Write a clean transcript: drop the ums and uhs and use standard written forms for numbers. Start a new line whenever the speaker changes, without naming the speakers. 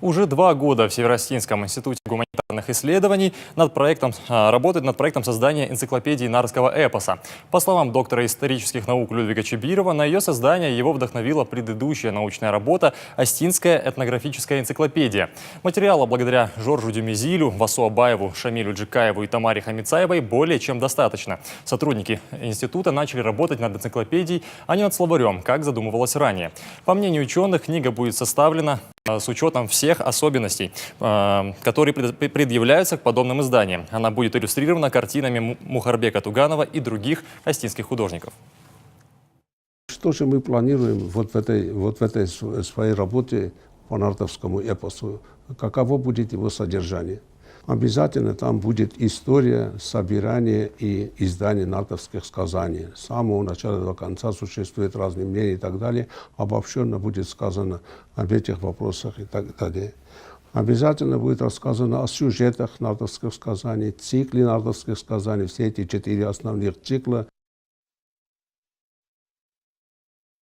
Уже 2 года в Северостинском институте гуманитарных исследований работает над проектом создания энциклопедии нарского эпоса. По словам доктора исторических наук Людвига Чебирова, на ее создание его вдохновила предыдущая научная работа «Остинская этнографическая энциклопедия». Материала благодаря Жоржу Дюмезилю, Васу Абаеву, Шамилю Джикаеву и Тамаре Хамицаевой более чем достаточно. Сотрудники института начали работать над энциклопедией, а не над словарем, как задумывалось ранее. По мнению ученых, книга будет составлена с учетом всех особенностей, которые предъявляются к подобным изданиям. Она будет иллюстрирована картинами Мухарбека Туганова и других остинских художников.
Что же мы планируем вот в этой своей работе по нартовскому эпосу? Каково будет его содержание? Обязательно там будет история собирания и издания нартовских сказаний. С самого начала до конца существуют разные мнения и так далее. Обобщенно будет сказано об этих вопросах и так далее. Обязательно будет рассказано о сюжетах нартовских сказаний, цикле нартовских сказаний. Все эти 4 основных цикла